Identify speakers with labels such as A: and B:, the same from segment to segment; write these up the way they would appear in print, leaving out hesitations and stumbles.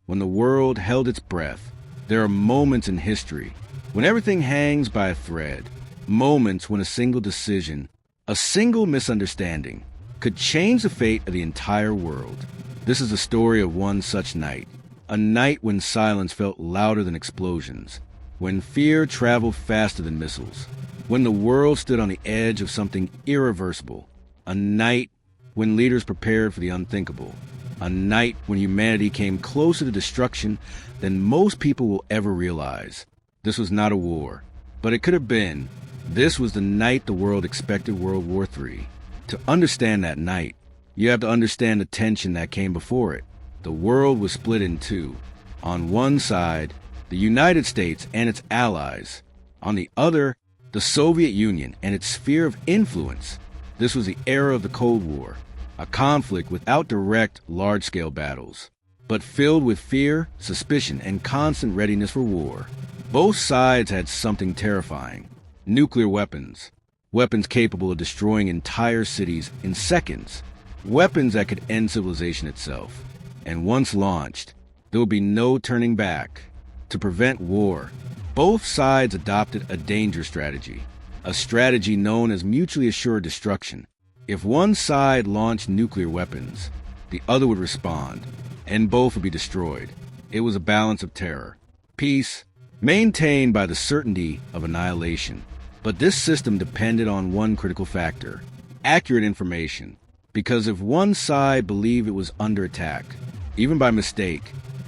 A: when the world held its breath. There are moments in history when everything hangs by a thread, moments when a single decision, a single misunderstanding, could change the fate of the entire world. This is the story of one such night, a night when silence felt louder than explosions, when fear traveled faster than missiles, when the world stood on the edge of something irreversible, a night when leaders prepared for the unthinkable, a night when humanity came closer to destruction than most people will ever realize. This was not a war, but it could have been. This was the night the world expected World War III. To understand that night, you have to understand the tension that came before it. The world was split in two. On one side, the United States and its allies. On the other, the Soviet Union and its sphere of influence. This was the era of the Cold War, a conflict without direct, large-scale battles, but filled with fear, suspicion, and constant readiness for war. Both sides had something terrifying: nuclear weapons, weapons capable of destroying entire cities in seconds, weapons that could end civilization itself. And once launched, there would be no turning back. To prevent war, both sides adopted a danger strategy, a strategy known as mutually assured destruction. If one side launched nuclear weapons, the other would respond, and both would be destroyed. It was a balance of terror, peace, maintained by the certainty of annihilation. But this system depended on one critical factor: accurate information. Because if one side believed it was under attack, even by mistake,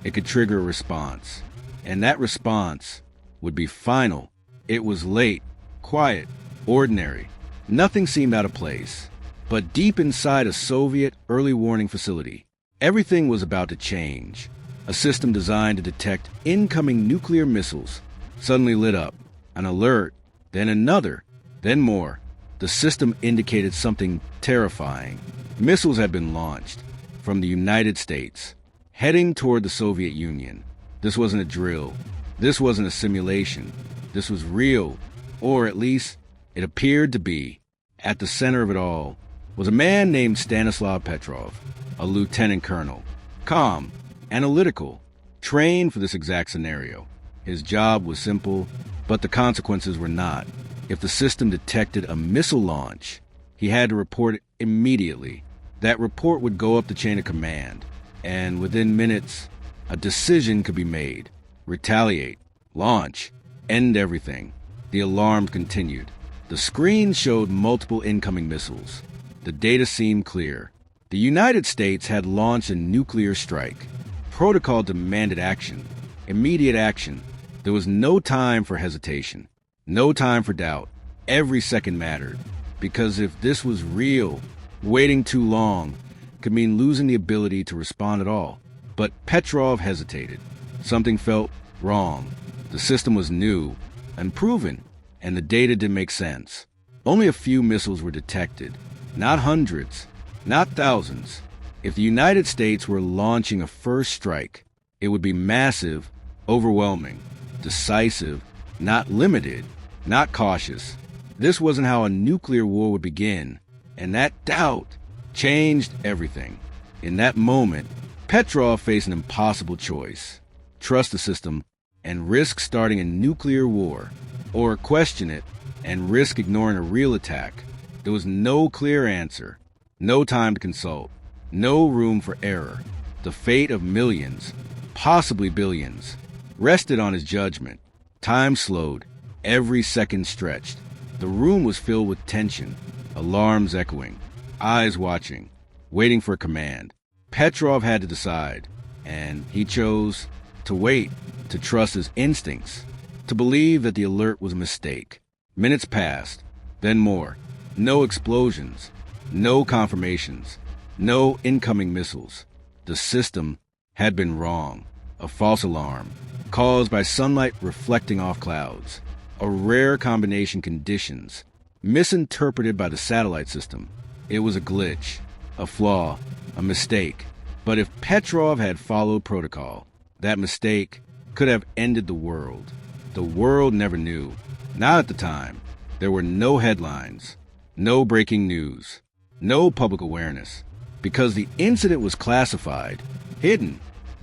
A: it could trigger a response. And that response would be final. It was late, quiet, ordinary. Nothing seemed out of place. But deep inside a Soviet early warning facility, everything was about to change. A system designed to detect incoming nuclear missiles suddenly lit up. An alert, then another, then more. The system indicated something terrifying. Missiles had been launched from the United States, heading toward the Soviet Union. This wasn't a drill. This wasn't a simulation. This was real, or at least it appeared to be. At the center of it all was a man named Stanislav Petrov, a lieutenant colonel, calm, analytical, trained for this exact scenario. His job was simple, but the consequences were not. If the system detected a missile launch, he had to report it immediately. That report would go up the chain of command, and within minutes, a decision could be made: retaliate, launch, end everything. The alarm continued. The screen showed multiple incoming missiles. The data seemed clear. The United States had launched a nuclear strike. Protocol demanded action, immediate action. There was no time for hesitation, no time for doubt. Every second mattered, because if this was real, waiting too long could mean losing the ability to respond at all. But Petrov hesitated. Something felt wrong. The system was new, unproven, and the data didn't make sense. Only a few missiles were detected, not hundreds, not thousands. If the United States were launching a first strike, it would be massive, overwhelming, decisive, not limited, not cautious. This wasn't how a nuclear war would begin, and that doubt changed everything. In that moment, Petrov faced an impossible choice: trust the system and risk starting a nuclear war, or question it and risk ignoring a real attack. There was no clear answer, no time to consult, no room for error. The fate of millions, possibly billions, rested on his judgment. Time slowed, every second stretched. The room was filled with tension, alarms echoing, eyes watching, waiting for a command. Petrov had to decide, and he chose to wait, to trust his instincts, to believe that the alert was a mistake. Minutes passed, then more. No explosions, no confirmations, no incoming missiles. The system had been wrong. A false alarm, caused by sunlight reflecting off clouds. A rare combination conditions, misinterpreted by the satellite system. It was a glitch, a flaw, a mistake. But if Petrov had followed protocol, that mistake could have ended the world. The world never knew. Not at the time. There were no headlines, no breaking news, no public awareness, because the incident was classified, hidden,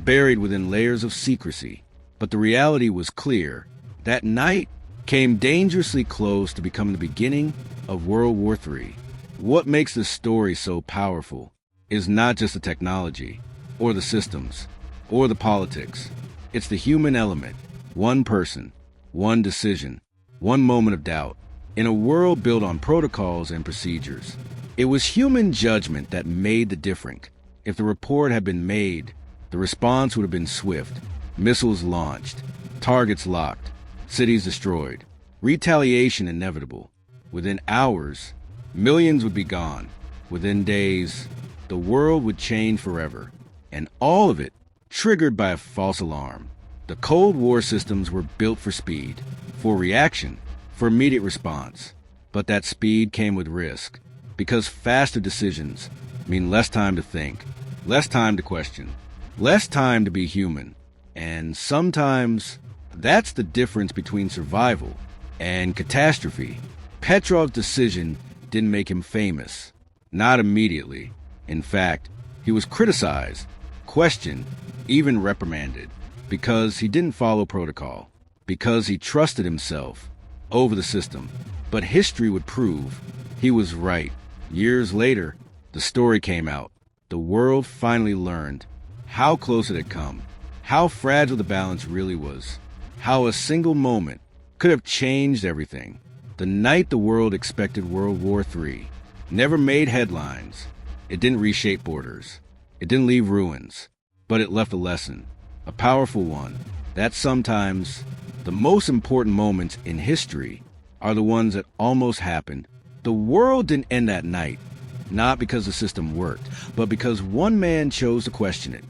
A: buried within layers of secrecy. But the reality was clear. That night came dangerously close to becoming the beginning of World War III. What makes this story so powerful is not just the technology, or the systems, or the politics. It's the human element. One person, one decision, one moment of doubt. In a world built on protocols and procedures, it was human judgment that made the difference. If the report had been made, the response would have been swift. Missiles launched, targets locked, cities destroyed, retaliation inevitable. Within hours, millions would be gone. Within days, the world would change forever. And all of it triggered by a false alarm. The Cold War systems were built for speed, for reaction, for immediate response. But that speed came with risk, because faster decisions mean less time to think, less time to question, less time to be human. And sometimes that's the difference between survival and catastrophe. Petrov's decision didn't make him famous, not immediately. In fact, he was criticized, questioned, even reprimanded, because he didn't follow protocol, because he trusted himself over the system. But history would prove he was right. Years later, the story came out. The world finally learned how close it had come, how fragile the balance really was, how a single moment could have changed everything. The night the world expected World War III never made headlines. It didn't reshape borders. It didn't leave ruins. But it left a lesson, a powerful one, that sometimes the most important moments in history are the ones that almost happened. The world didn't end that night, not because the system worked, but because one man chose to question it.